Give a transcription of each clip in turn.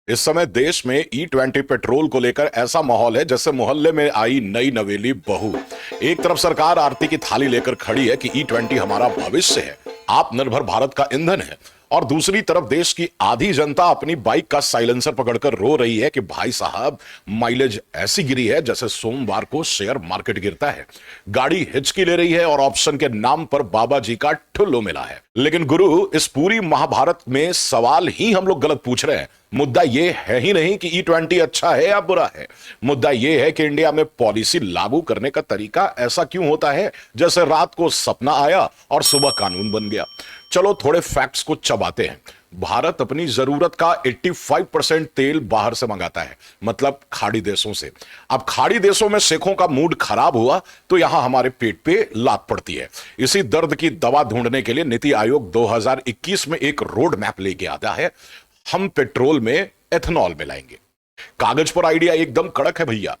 इस समय देश में E20 पेट्रोल को लेकर ऐसा माहौल है जैसे मोहल्ले में आई नई नवेली बहू। एक तरफ सरकार आरती की थाली लेकर खड़ी है कि E20 हमारा भविष्य है, आत्मनिर्भर भारत का ईंधन है, और दूसरी तरफ देश की आधी जनता अपनी बाइक का साइलेंसर पकड़कर रो रही है कि भाई साहब माइलेज ऐसी गिरी है जैसे सोमवार को शेयर मार्केट गिरता है। गाड़ी हिचकी ले रही है और ऑप्शन के नाम पर बाबा जी का ठुल्लो मिला है। लेकिन गुरु, इस पूरी महाभारत में सवाल ही हम लोग गलत पूछ रहे हैं। मुद्दा यह है ही नहीं कि E20 अच्छा है या बुरा है। मुद्दा यह है कि इंडिया में पॉलिसी लागू करने का तरीका ऐसा क्यों होता है जैसे रात को सपना आया और सुबह कानून बन गया। चलो थोड़े फैक्ट्स को चबाते हैं। भारत अपनी जरूरत का 85% तेल बाहर से मंगाता है, मतलब खाड़ी देशों से। अब खाड़ी देशों में सिखों का मूड खराब हुआ तो यहां हमारे पेट पे लात पड़ती है। इसी दर्द की दवा ढूंढने के लिए नीति आयोग 2021 में एक रोड मैप लेके आता है। हम पेट्रोल में एथेनॉल मिलाएंगे। कागज पर आइडिया एकदम कड़क है भैया।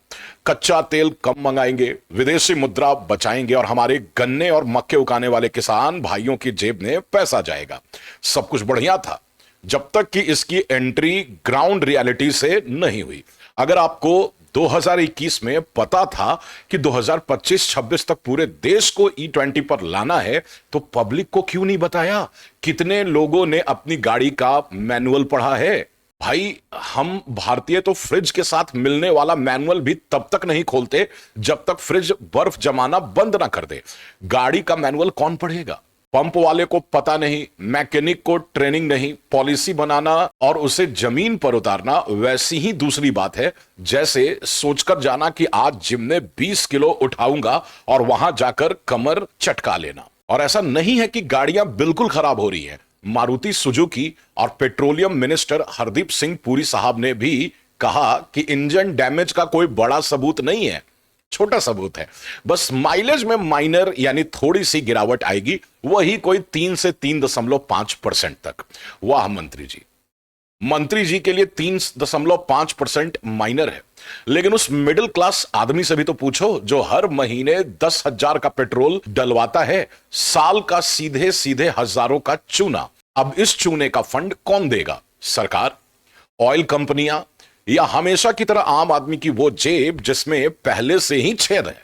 कच्चा तेल कम मंगाएंगे, विदेशी मुद्रा बचाएंगे और हमारे गन्ने और मक्के उगाने वाले किसान भाइयों की जेब में पैसा जाएगा। सब कुछ बढ़िया था जब तक कि इसकी एंट्री ग्राउंड रियलिटी से नहीं हुई। अगर आपको 2021 में पता था कि 2025-26 तक पूरे देश को E20 पर लाना है तो पब्लिक को क्यों नहीं बताया? कितने लोगों ने अपनी गाड़ी का मैनुअल पढ़ा है? भाई, हम भारतीय तो फ्रिज के साथ मिलने वाला मैनुअल भी तब तक नहीं खोलते जब तक फ्रिज बर्फ जमाना बंद ना कर दे। गाड़ी का मैनुअल कौन पढ़ेगा? पंप वाले को पता नहीं, मैकेनिक को ट्रेनिंग नहीं। पॉलिसी बनाना और उसे जमीन पर उतारना वैसी ही दूसरी बात है जैसे सोचकर जाना कि आज जिम में 20 किलो उठाऊंगा और वहां जाकर कमर चटका लेना। और ऐसा नहीं है कि गाड़ियां बिल्कुल खराब हो रही हैं। मारुति सुजुकी और पेट्रोलियम मिनिस्टर हरदीप सिंह पुरी साहब ने भी कहा कि इंजन डैमेज का कोई बड़ा सबूत नहीं है, छोटा सबूत है। बस माइलेज में माइनर यानी थोड़ी सी गिरावट आएगी, वही कोई 3 से 3.5% तक। वाह मंत्री जी के लिए 3.5% माइनर है, लेकिन उस मिडिल क्लास आदमी से भी तो पूछो जो हर महीने 10,000 का पेट्रोल डलवाता है, साल का सीधे सीधे हजारों का चूना। अब इस चूने का फंड कौन देगा? सरकार, ऑयल कंपनियां, या हमेशा की तरह आम आदमी की वो जेब जिसमें पहले से ही छेद है?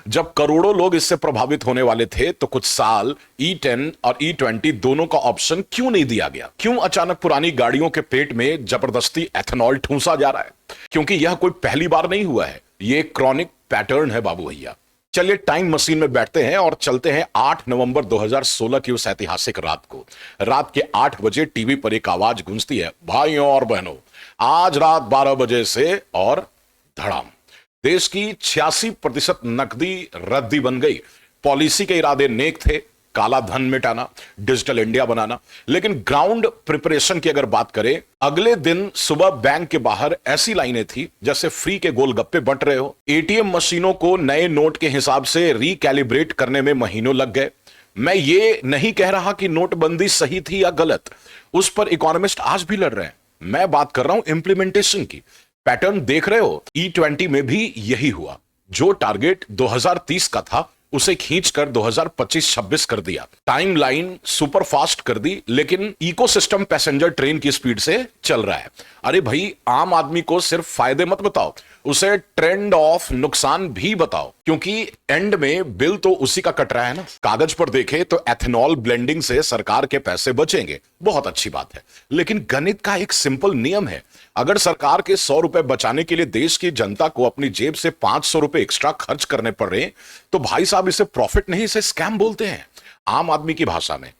जब करोड़ों लोग इससे प्रभावित होने वाले थे तो कुछ साल E10 और E20 दोनों का ऑप्शन क्यों नहीं दिया गया? क्यों अचानक पुरानी गाड़ियों के पेट में जबरदस्ती एथेनॉल ठूंसा जा रहा है? क्योंकि यह कोई पहली बार नहीं हुआ है, यह क्रॉनिक पैटर्न है बाबू भैया। चलिए टाइम मशीन में बैठते हैं और चलते हैं 8 नवंबर 2016 की उस ऐतिहासिक रात को। रात के 8 बजे टीवी पर एक आवाज गूंजती है, भाइयों और बहनों, आज रात 12 बजे से और धड़ाम। देश की 86% नकदी रद्दी बन गई। पॉलिसी के इरादे नेक थे, काला धन मिटाना, डिजिटल इंडिया बनाना, लेकिन ग्राउंड प्रिपरेशन की अगर बात करें, अगले दिन सुबह बैंक के बाहर ऐसी लाइनें थी जैसे फ्री के गोलगप्पे बंट रहे हो। एटीएम मशीनों को नए नोट के हिसाब से रिकैलिब्रेट करने में महीनों लग गए। मैं ये नहीं कह रहा कि नोटबंदी सही थी या गलत, उस पर इकोनॉमिस्ट आज भी लड़ रहे हैं। मैं बात कर रहा हूं इंप्लीमेंटेशन की। पैटर्न देख रहे हो? E20 में भी यही हुआ। जो टारगेट 2030 का था उसे खींचकर 2025-26 कर दिया। टाइमलाइन सुपर फास्ट कर दी, लेकिन इकोसिस्टम पैसेंजर ट्रेन की स्पीड से चल रहा है। अरे भाई, आम आदमी को सिर्फ फायदे मत बताओ, उसे ट्रेंड ऑफ नुकसान भी बताओ, क्योंकि एंड में बिल तो उसी का कट रहा है ना। कागज पर देखे तो एथेनॉल ब्लेंडिंग से सरकार के पैसे बचेंगे, बहुत अच्छी बात है, लेकिन गणित का एक सिंपल नियम है। अगर सरकार के 100 रुपए बचाने के लिए देश की जनता को अपनी जेब से 500 रुपए एक्स्ट्रा खर्च करने पड़ रहे हैं तो भाई साहब इसे प्रॉफिट नहीं, इसे स्कैम बोलते हैं आम आदमी की भाषा में।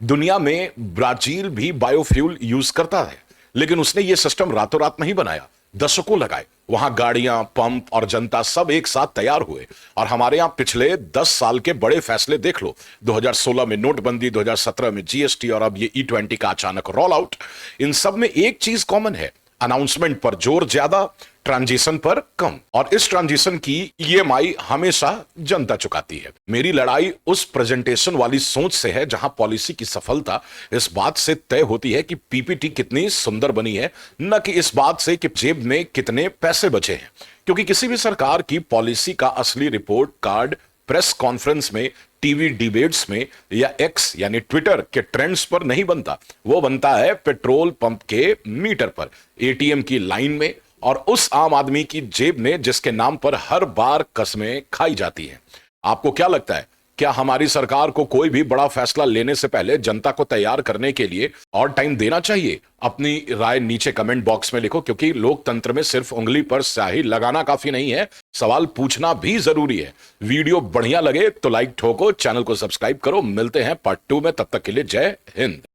दुनिया में ब्राजील भी बायोफ्यूल यूज करता है, लेकिन उसने यह सिस्टम रातों रात नहीं बनाया, दशकों लगाए। वहां गाड़ियां, पंप और जनता सब एक साथ तैयार हुए। और हमारे यहां पिछले 10 साल के बड़े फैसले देख लो, 2016 में नोटबंदी, 2017 में जीएसटी और अब ये E20 का अचानक रोल आउट। इन सब में एक चीज कॉमन है, अनाउंसमेंट पर जोर ज्यादा, ट्रांजिशन पर कम। और इस ट्रांजिशन की ईएमआई हमेशा जनता चुकाती है। मेरी लड़ाई उस प्रेजेंटेशन वाली सोच से है जहां पॉलिसी की सफलता इस बात से तय होती है कि पीपीटी कितनी सुंदर बनी है, न कि इस बात से कि जेब में कितने पैसे बचे हैं। क्योंकि किसी भी सरकार की पॉलिसी का असली रिपोर्ट कार्ड प्रेस कॉन्फ्रेंस में, टीवी डिबेट्स में या एक्स यानी ट्विटर के ट्रेंड्स पर नहीं बनता। वो बनता है पेट्रोल पंप के मीटर पर, एटीएम की लाइन में और उस आम आदमी की जेब में जिसके नाम पर हर बार कस्में खाई जाती हैं। आपको क्या लगता है, क्या हमारी सरकार को कोई भी बड़ा फैसला लेने से पहले जनता को तैयार करने के लिए और टाइम देना चाहिए? अपनी राय नीचे कमेंट बॉक्स में लिखो, क्योंकि लोकतंत्र में सिर्फ उंगली पर स्याही लगाना काफी नहीं है, सवाल पूछना भी जरूरी है। वीडियो बढ़िया लगे तो लाइक ठोको, चैनल को सब्सक्राइब करो। मिलते हैं पार्ट 2 में, तब तक के लिए जय हिंद।